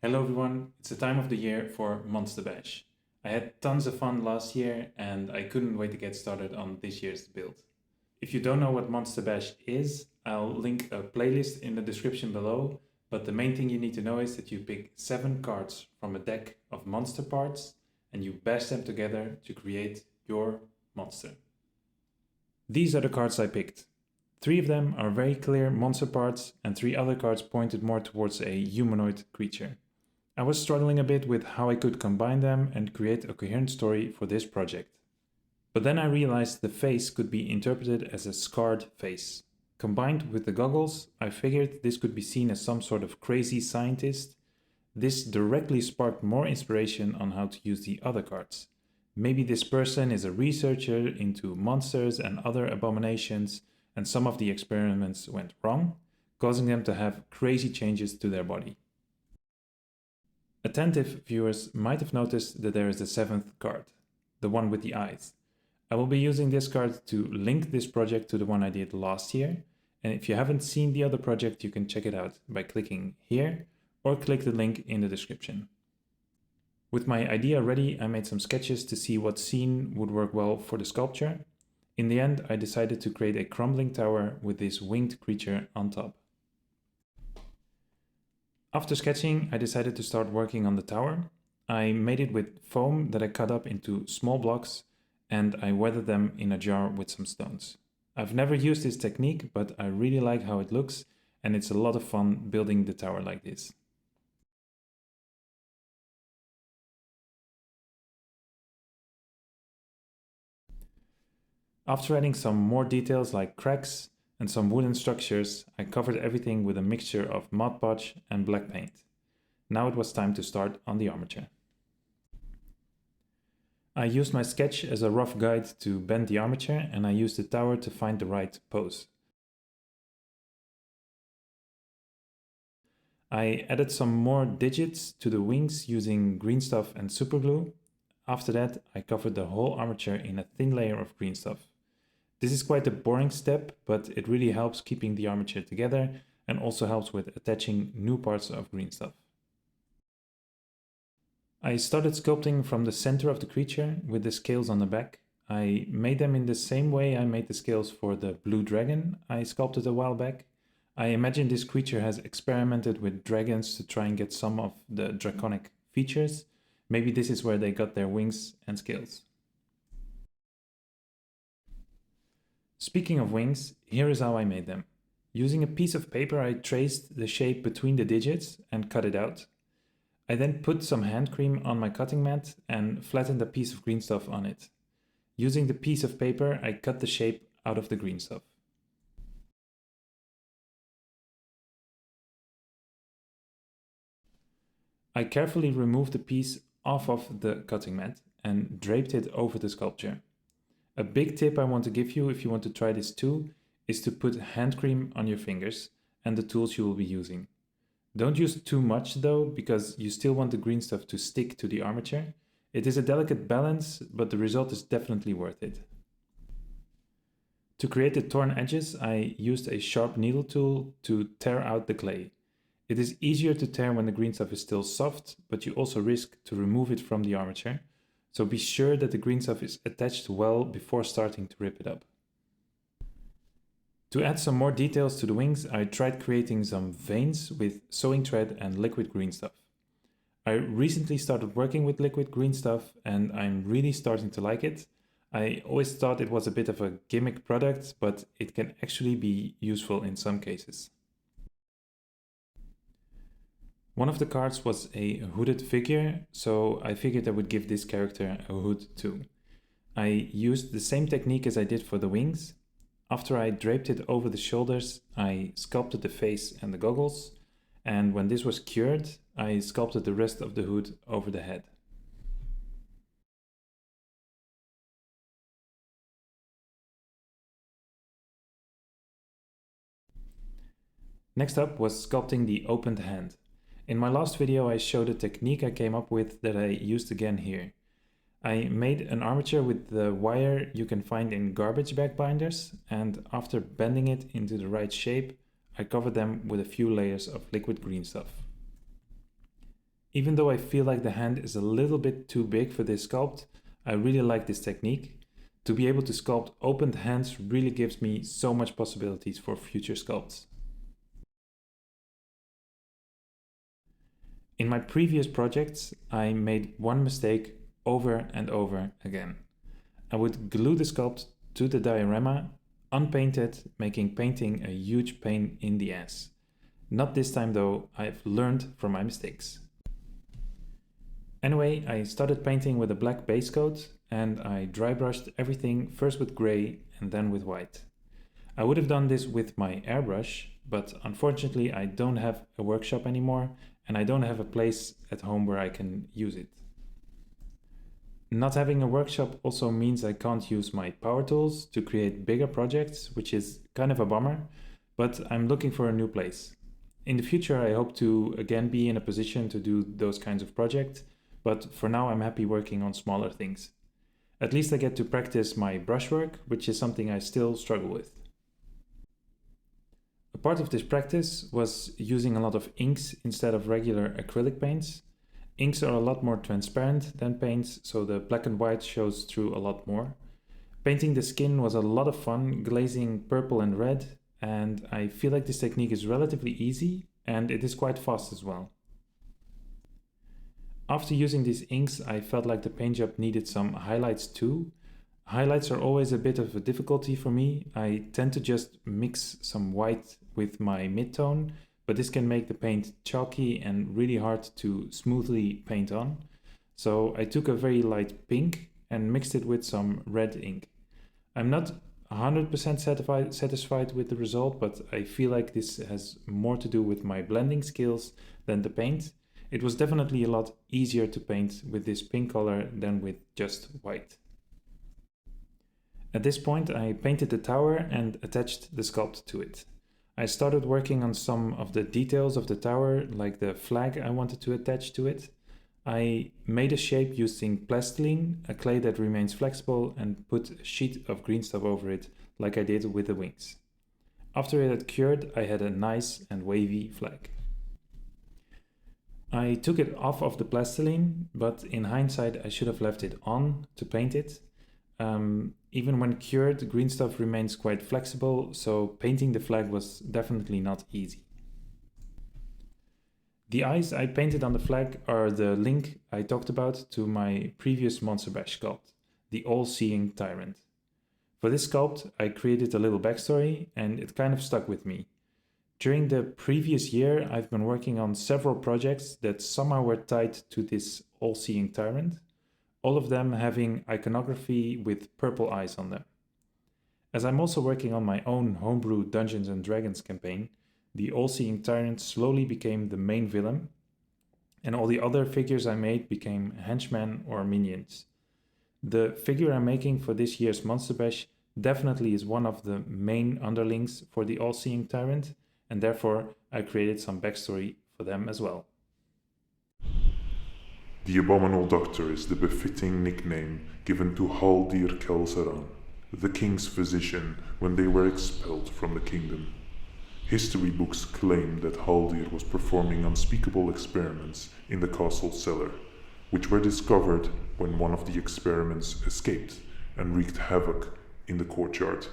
Hello everyone, it's the time of the year for Monster Bash. I had tons of fun last year and I couldn't wait to get started on this year's build. If you don't know what Monster Bash is, I'll link a playlist in the description below, but the main thing you need to know is that you pick 7 cards from a deck of monster parts and you bash them together to create your monster. These are the cards I picked. 3 of them are very clear monster parts and 3 other cards pointed more towards a humanoid creature. I was struggling a bit with how I could combine them and create a coherent story for this project. But then I realized the face could be interpreted as a scarred face. Combined with the goggles, I figured this could be seen as some sort of crazy scientist. This directly sparked more inspiration on how to use the other cards. Maybe this person is a researcher into monsters and other abominations, and some of the experiments went wrong, causing them to have crazy changes to their body. Attentive viewers might have noticed that there is a 7th card, the one with the eyes. I will be using this card to link this project to the one I did last year, and if you haven't seen the other project, you can check it out by clicking here or click the link in the description. With my idea ready, I made some sketches to see what scene would work well for the sculpture. In the end, I decided to create a crumbling tower with this winged creature on top. After sketching, I decided to start working on the tower. I made it with foam that I cut up into small blocks and I weathered them in a jar with some stones. I've never used this technique, but I really like how it looks and it's a lot of fun building the tower like this. After adding some more details like cracks and some wooden structures, I covered everything with a mixture of Mod Podge and black paint. Now it was time to start on the armature. I used my sketch as a rough guide to bend the armature and I used the tower to find the right pose. I added some more digits to the wings using green stuff and superglue. After that, I covered the whole armature in a thin layer of green stuff. This is quite a boring step, but it really helps keeping the armature together and also helps with attaching new parts of green stuff. I started sculpting from the center of the creature with the scales on the back. I made them in the same way I made the scales for the blue dragon I sculpted a while back. I imagine this creature has experimented with dragons to try and get some of the draconic features. Maybe this is where they got their wings and scales. Speaking of wings, here is how I made them. Using a piece of paper, I traced the shape between the digits and cut it out. I then put some hand cream on my cutting mat and flattened a piece of green stuff on it. Using the piece of paper, I cut the shape out of the green stuff. I carefully removed the piece off of the cutting mat and draped it over the sculpture. A big tip I want to give you if you want to try this too is to put hand cream on your fingers and the tools you will be using. Don't use too much though, because you still want the green stuff to stick to the armature. It is a delicate balance, but the result is definitely worth it. To create the torn edges, I used a sharp needle tool to tear out the clay. It is easier to tear when the green stuff is still soft, but you also risk to remove it from the armature. So be sure that the green stuff is attached well before starting to rip it up. To add some more details to the wings, I tried creating some veins with sewing thread and liquid green stuff. I recently started working with liquid green stuff and I'm really starting to like it. I always thought it was a bit of a gimmick product, but it can actually be useful in some cases. One of the cards was a hooded figure, so I figured I would give this character a hood too. I used the same technique as I did for the wings. After I draped it over the shoulders, I sculpted the face and the goggles, and when this was cured, I sculpted the rest of the hood over the head. Next up was sculpting the opened hand. In my last video I showed a technique I came up with that I used again here. I made an armature with the wire you can find in garbage bag binders, and after bending it into the right shape, I covered them with a few layers of liquid green stuff. Even though I feel like the hand is a little bit too big for this sculpt, I really like this technique. To be able to sculpt opened hands really gives me so much possibilities for future sculpts. In my previous projects, I made one mistake over and over again. I would glue the sculpt to the diorama, unpaint it, making painting a huge pain in the ass. Not this time though, I've learned from my mistakes. Anyway, I started painting with a black base coat and I dry brushed everything first with grey and then with white. I would have done this with my airbrush, but unfortunately I don't have a workshop anymore and I don't have a place at home where I can use it. Not having a workshop also means I can't use my power tools to create bigger projects, which is kind of a bummer, but I'm looking for a new place. In the future, I hope to again be in a position to do those kinds of projects, but for now I'm happy working on smaller things. At least I get to practice my brushwork, which is something I still struggle with. A part of this practice was using a lot of inks instead of regular acrylic paints. Inks are a lot more transparent than paints, so the black and white shows through a lot more. Painting the skin was a lot of fun, glazing purple and red, and I feel like this technique is relatively easy and it is quite fast as well. After using these inks, I felt like the paint job needed some highlights too. Highlights are always a bit of a difficulty for me. I tend to just mix some white with my midtone, but this can make the paint chalky and really hard to smoothly paint on. So I took a very light pink and mixed it with some red ink. I'm not 100% satisfied with the result, but I feel like this has more to do with my blending skills than the paint. It was definitely a lot easier to paint with this pink color than with just white. At this point, I painted the tower and attached the sculpt to it. I started working on some of the details of the tower, like the flag I wanted to attach to it. I made a shape using plastiline, a clay that remains flexible, and put a sheet of green stuff over it, like I did with the wings. After it had cured, I had a nice and wavy flag. I took it off of the plastiline, but in hindsight I should have left it on to paint it. Even when cured, green stuff remains quite flexible, so painting the flag was definitely not easy. The eyes I painted on the flag are the link I talked about to my previous Monster Bash sculpt, the all-seeing tyrant. For this sculpt, I created a little backstory and it kind of stuck with me. During the previous year, I've been working on several projects that somehow were tied to this all-seeing tyrant, all of them having iconography with purple eyes on them. As I'm also working on my own homebrew Dungeons & Dragons campaign, the all-seeing tyrant slowly became the main villain, and all the other figures I made became henchmen or minions. The figure I'm making for this year's Monster Bash definitely is one of the main underlings for the all-seeing tyrant, and therefore I created some backstory for them as well. The Abominable Doctor is the befitting nickname given to Haldir Kelsaran, the king's physician, when they were expelled from the kingdom. History books claim that Haldir was performing unspeakable experiments in the castle cellar, which were discovered when one of the experiments escaped and wreaked havoc in the courtyard.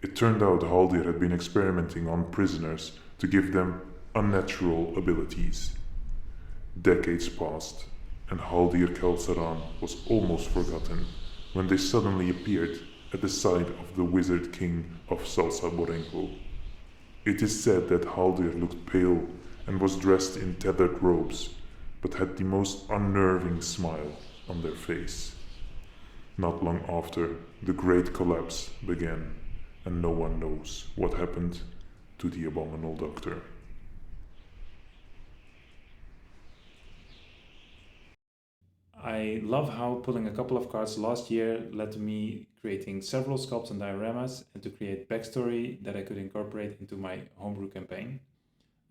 It turned out Haldir had been experimenting on prisoners to give them unnatural abilities. Decades passed, and Haldir Kelsaran was almost forgotten when they suddenly appeared at the side of the wizard king of Salsa Borenko. It is said that Haldir looked pale and was dressed in tethered robes, but had the most unnerving smile on their face. Not long after, the Great Collapse began, and no one knows what happened to the Abominable Doctor. I love how pulling a couple of cards last year led to me creating several sculpts and dioramas and to create backstory that I could incorporate into my homebrew campaign.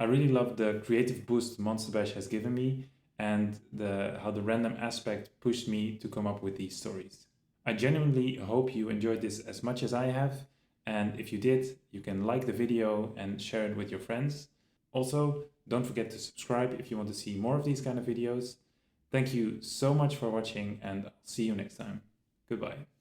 I really love the creative boost Monster Bash has given me and how the random aspect pushed me to come up with these stories. I genuinely hope you enjoyed this as much as I have, and if you did, you can like the video and share it with your friends. Also, don't forget to subscribe if you want to see more of these kind of videos. Thank you so much for watching, and I'll see you next time. Goodbye.